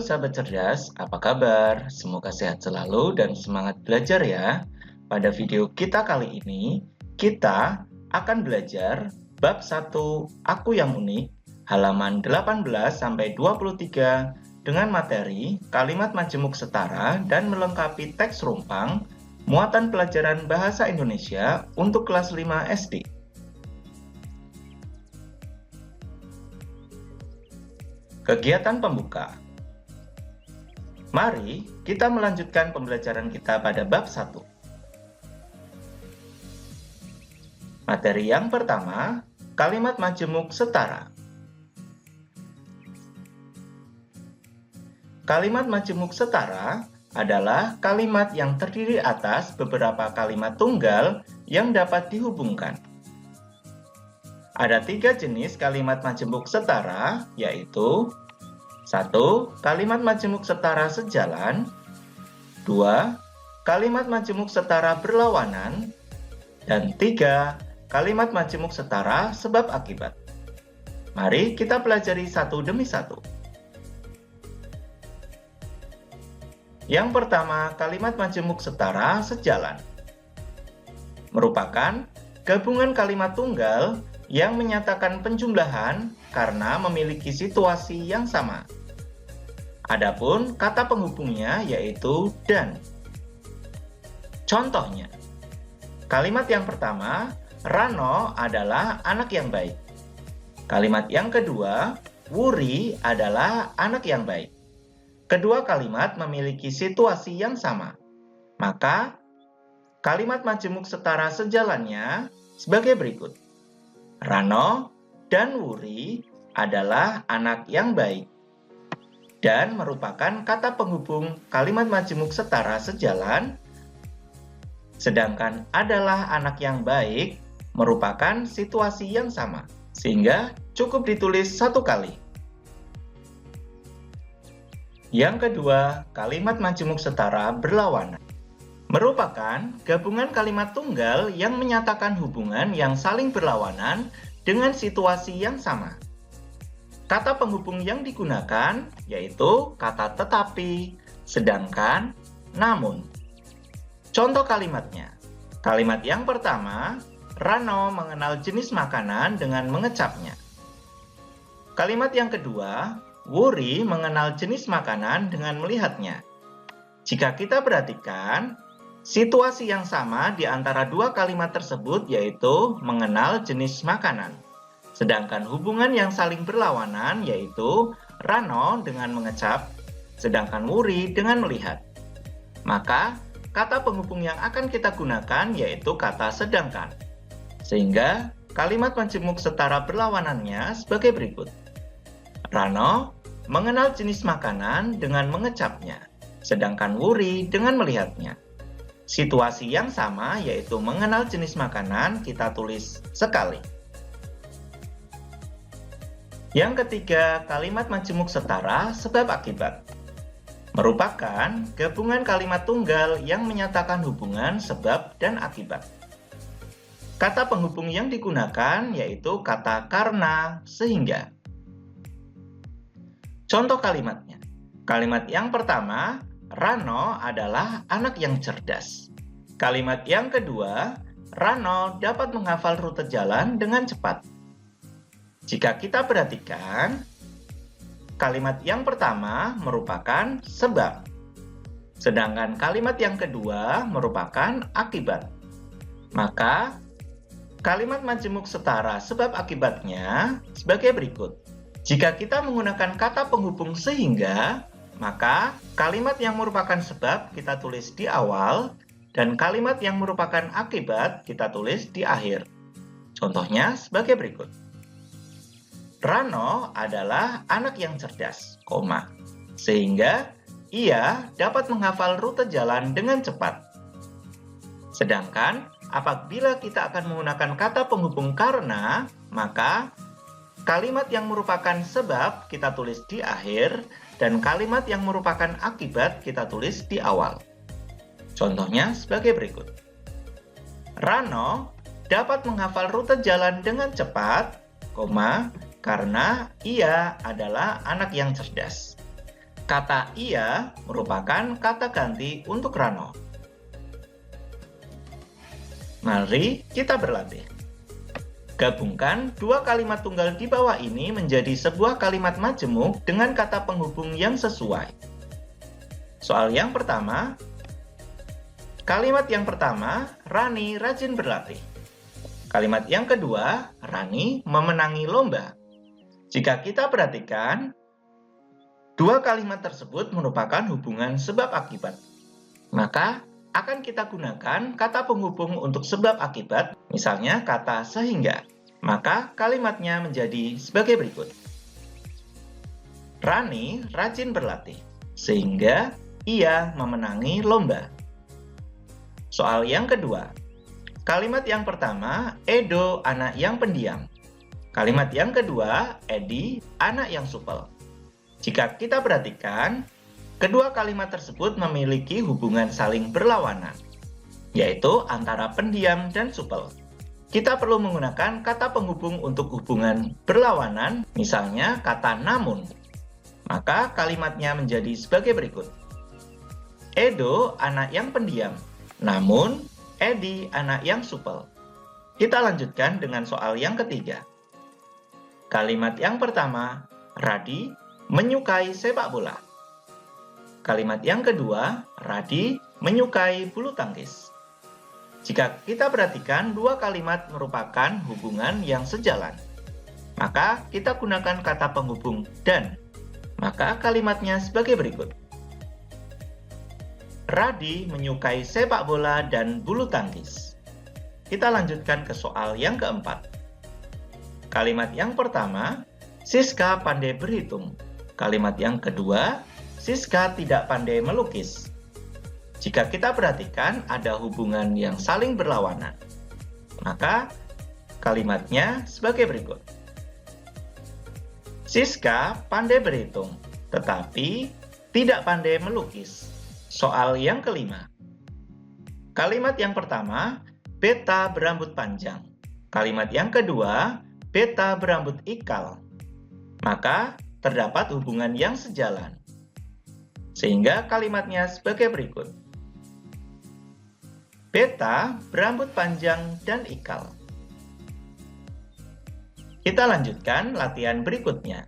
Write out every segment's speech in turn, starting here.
sahabat cerdas, apa kabar? Semoga sehat selalu dan semangat belajar ya. Pada video kita kali ini, kita akan belajar bab 1 Aku yang Unik, halaman 18-23 dengan materi kalimat majemuk setara dan melengkapi teks rumpang, muatan pelajaran bahasa Indonesia untuk kelas 5 SD. Kegiatan pembuka. Mari kita melanjutkan pembelajaran kita pada bab 1. Materi yang pertama, kalimat majemuk setara. Kalimat majemuk setara adalah kalimat yang terdiri atas beberapa kalimat tunggal yang dapat dihubungkan. Ada 3 jenis kalimat majemuk setara, yaitu 1. Kalimat majemuk setara sejalan. 2. Kalimat majemuk setara berlawanan. Dan 3. Kalimat majemuk setara sebab akibat. Mari kita pelajari satu demi satu. Yang pertama, kalimat majemuk setara sejalan merupakan gabungan kalimat tunggal yang menyatakan penjumlahan karena memiliki situasi yang sama. Adapun kata penghubungnya yaitu dan. Contohnya, kalimat yang pertama, Rano adalah anak yang baik. Kalimat yang kedua, Wuri adalah anak yang baik. Kedua kalimat memiliki situasi yang sama. Maka, kalimat majemuk setara sejalannya sebagai berikut. Rano dan Wuri adalah anak yang baik dan merupakan kata penghubung kalimat majemuk setara sejalan, sedangkan adalah anak yang baik merupakan situasi yang sama, sehingga cukup ditulis satu kali. Yang kedua, kalimat majemuk setara berlawanan merupakan gabungan kalimat tunggal yang menyatakan hubungan yang saling berlawanan dengan situasi yang sama. Kata penghubung yang digunakan yaitu kata tetapi, sedangkan, namun. Contoh kalimatnya. Kalimat yang pertama, Rano mengenal jenis makanan dengan mengecapnya. Kalimat yang kedua, Wuri mengenal jenis makanan dengan melihatnya. Jika kita perhatikan, situasi yang sama di antara dua kalimat tersebut yaitu mengenal jenis makanan. Sedangkan hubungan yang saling berlawanan yaitu Rano dengan mengecap, sedangkan Wuri dengan melihat. Maka, kata penghubung yang akan kita gunakan yaitu kata sedangkan. Sehingga, kalimat majemuk setara berlawanannya sebagai berikut. Rano mengenal jenis makanan dengan mengecapnya, sedangkan Wuri dengan melihatnya. Situasi yang sama yaitu mengenal jenis makanan kita tulis sekali. Yang ketiga, kalimat majemuk setara sebab akibat merupakan gabungan kalimat tunggal yang menyatakan hubungan sebab dan akibat. Kata penghubung yang digunakan yaitu kata karena, sehingga. Contoh kalimatnya. Kalimat yang pertama, Rano adalah anak yang cerdas. Kalimat yang kedua, Rano dapat menghafal rute jalan dengan cepat. Jika kita perhatikan, kalimat yang pertama merupakan sebab, sedangkan kalimat yang kedua merupakan akibat. Maka, kalimat majemuk setara sebab akibatnya sebagai berikut. Jika kita menggunakan kata penghubung sehingga, maka kalimat yang merupakan sebab kita tulis di awal, dan kalimat yang merupakan akibat kita tulis di akhir. Contohnya sebagai berikut. Rano adalah anak yang cerdas, sehingga ia dapat menghafal rute jalan dengan cepat. Sedangkan apabila kita akan menggunakan kata penghubung karena, maka kalimat yang merupakan sebab kita tulis di akhir, dan kalimat yang merupakan akibat kita tulis di awal. Contohnya sebagai berikut. Rano dapat menghafal rute jalan dengan cepat, karena ia adalah anak yang cerdas. Kata ia merupakan kata ganti untuk Rano. Mari kita berlatih. Gabungkan dua kalimat tunggal di bawah ini menjadi sebuah kalimat majemuk dengan kata penghubung yang sesuai. Soal yang pertama, kalimat yang pertama, Rani rajin berlatih. Kalimat yang kedua, Rani memenangi lomba. Jika kita perhatikan, dua kalimat tersebut merupakan hubungan sebab akibat. Maka akan kita gunakan kata penghubung untuk sebab akibat, misalnya kata sehingga. Maka kalimatnya menjadi sebagai berikut. Rani rajin berlatih, sehingga ia memenangi lomba. Soal yang kedua, kalimat yang pertama, Edo anak yang pendiam. Kalimat yang kedua, Edi anak yang supel. Jika kita perhatikan, kedua kalimat tersebut memiliki hubungan saling berlawanan, yaitu antara pendiam dan supel. Kita perlu menggunakan kata penghubung untuk hubungan berlawanan, misalnya kata namun. Maka kalimatnya menjadi sebagai berikut. Edo anak yang pendiam, namun Edi anak yang supel. Kita lanjutkan dengan soal yang ketiga. Kalimat yang pertama, Radi menyukai sepak bola. Kalimat yang kedua, Radi menyukai bulu tangkis. Jika kita perhatikan, dua kalimat merupakan hubungan yang sejalan. Maka kita gunakan kata penghubung dan. Maka kalimatnya sebagai berikut. Radi menyukai sepak bola dan bulu tangkis. Kita lanjutkan ke soal yang keempat. Kalimat yang pertama, Siska pandai berhitung. Kalimat yang kedua, Siska tidak pandai melukis. Jika kita perhatikan, ada hubungan yang saling berlawanan. Maka kalimatnya sebagai berikut. Siska pandai berhitung, tetapi tidak pandai melukis. Soal yang kelima. Kalimat yang pertama, Beta berambut panjang. Kalimat yang kedua, Beta berambut ikal. Maka terdapat hubungan yang sejalan. Sehingga kalimatnya sebagai berikut. Beta berambut panjang dan ikal. Kita lanjutkan latihan berikutnya.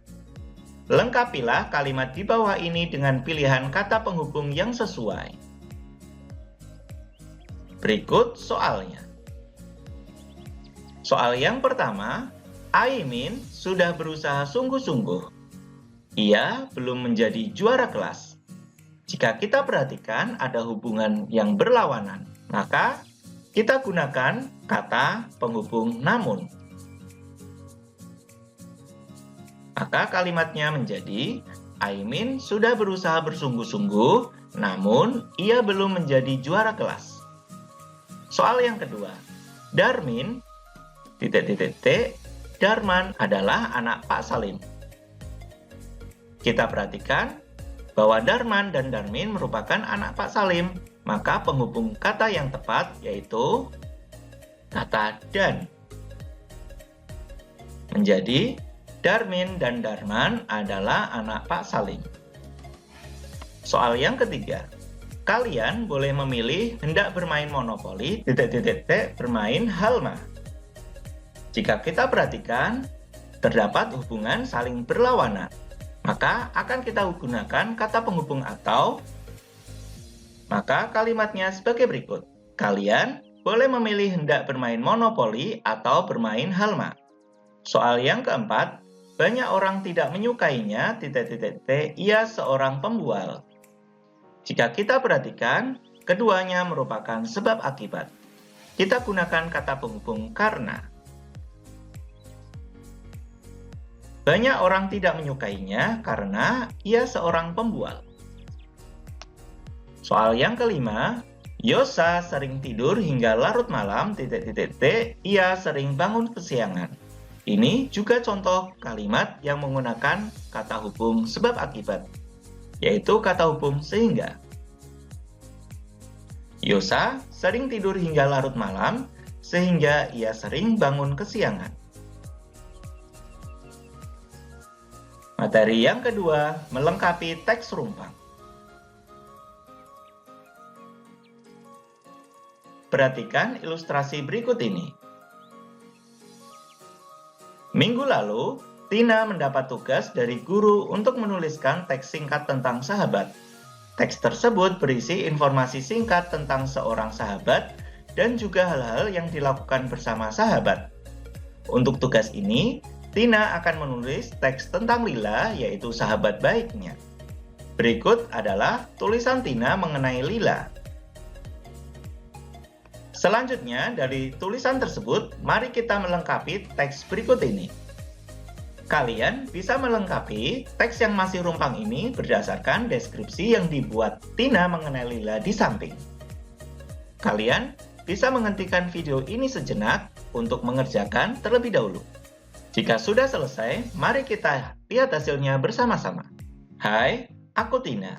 Lengkapilah kalimat di bawah ini dengan pilihan kata penghubung yang sesuai. Berikut soalnya. Soal yang pertama, Aimin sudah berusaha sungguh-sungguh. Ia belum menjadi juara kelas. Jika kita perhatikan ada hubungan yang berlawanan, maka kita gunakan kata penghubung namun. Maka kalimatnya menjadi, Aimin sudah berusaha bersungguh-sungguh, namun ia belum menjadi juara kelas. Soal yang kedua, Darmin, Darman adalah anak Pak Salim. Kita perhatikan bahwa Darman dan Darmin merupakan anak Pak Salim, maka penghubung kata yang tepat yaitu kata dan. Menjadi Darmin dan Darman adalah anak Pak Salim. Soal yang ketiga, kalian boleh memilih hendak bermain monopoli, bermain halma. Jika kita perhatikan, terdapat hubungan saling berlawanan. Maka akan kita gunakan kata penghubung atau. Maka kalimatnya sebagai berikut. Kalian boleh memilih hendak bermain monopoli atau bermain halma. Soal yang keempat, banyak orang tidak menyukainya, ia seorang pembual. Jika kita perhatikan, keduanya merupakan sebab akibat. Kita gunakan kata penghubung karena. Banyak orang tidak menyukainya karena ia seorang pembual. Soal yang kelima, Yosa sering tidur hingga larut malam, ia sering bangun kesiangan. Ini juga contoh kalimat yang menggunakan kata hubung sebab akibat, yaitu kata hubung sehingga. Yosa sering tidur hingga larut malam, sehingga ia sering bangun kesiangan. Materi yang kedua, melengkapi teks rumpang. Perhatikan ilustrasi berikut ini. Minggu lalu, Tina mendapat tugas dari guru untuk menuliskan teks singkat tentang sahabat. Teks tersebut berisi informasi singkat tentang seorang sahabat dan juga hal-hal yang dilakukan bersama sahabat. Untuk tugas ini, Tina akan menulis teks tentang Lila, yaitu sahabat baiknya. Berikut adalah tulisan Tina mengenai Lila. Selanjutnya, dari tulisan tersebut, mari kita melengkapi teks berikut ini. Kalian bisa melengkapi teks yang masih rumpang ini berdasarkan deskripsi yang dibuat Tina mengenai Lila di samping. Kalian bisa menghentikan video ini sejenak untuk mengerjakan terlebih dahulu. Jika sudah selesai, mari kita lihat hasilnya bersama-sama. Hai, aku Tina.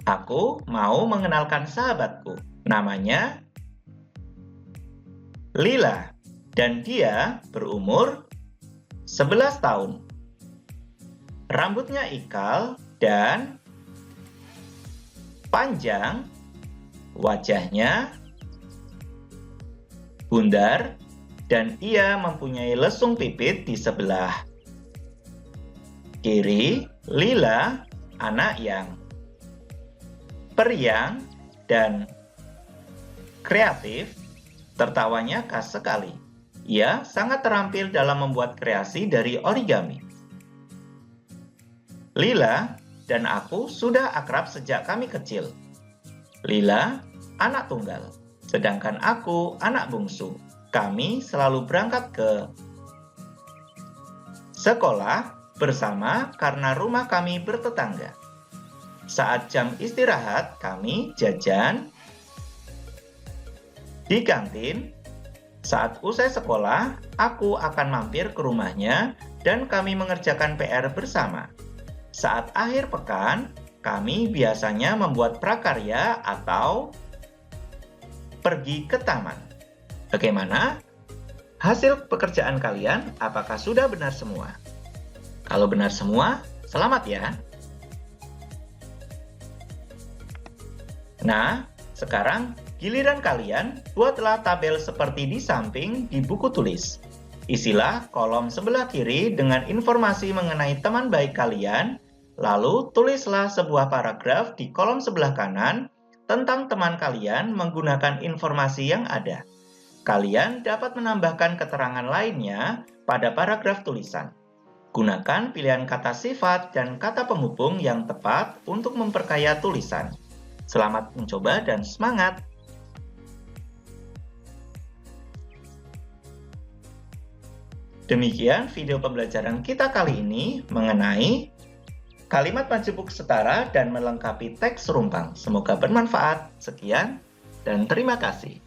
Aku mau mengenalkan sahabatku. Namanya Lila, dan dia berumur 11 tahun. Rambutnya ikal dan panjang, wajahnya bundar, dan ia mempunyai lesung pipit di sebelah kiri. Lila, anak yang periang dan kreatif, tertawanya khas sekali. Ia sangat terampil dalam membuat kreasi dari origami. Lila dan aku sudah akrab sejak kami kecil. Lila, anak tunggal, sedangkan aku anak bungsu. Kami selalu berangkat ke sekolah bersama karena rumah kami bertetangga. Saat jam istirahat, kami jajan di kantin. Saat usai sekolah, aku akan mampir ke rumahnya dan kami mengerjakan PR bersama. Saat akhir pekan, kami biasanya membuat prakarya atau pergi ke taman. Bagaimana hasil pekerjaan kalian? Apakah sudah benar semua? Kalau benar semua, selamat ya. Nah, sekarang giliran kalian, buatlah tabel seperti di samping di buku tulis. Isilah kolom sebelah kiri dengan informasi mengenai teman baik kalian, lalu tulislah sebuah paragraf di kolom sebelah kanan tentang teman kalian menggunakan informasi yang ada. Kalian dapat menambahkan keterangan lainnya pada paragraf tulisan. Gunakan pilihan kata sifat dan kata penghubung yang tepat untuk memperkaya tulisan. Selamat mencoba dan semangat! Demikian video pembelajaran kita kali ini mengenai kalimat majemuk setara dan melengkapi teks rumpang. Semoga bermanfaat. Sekian dan terima kasih.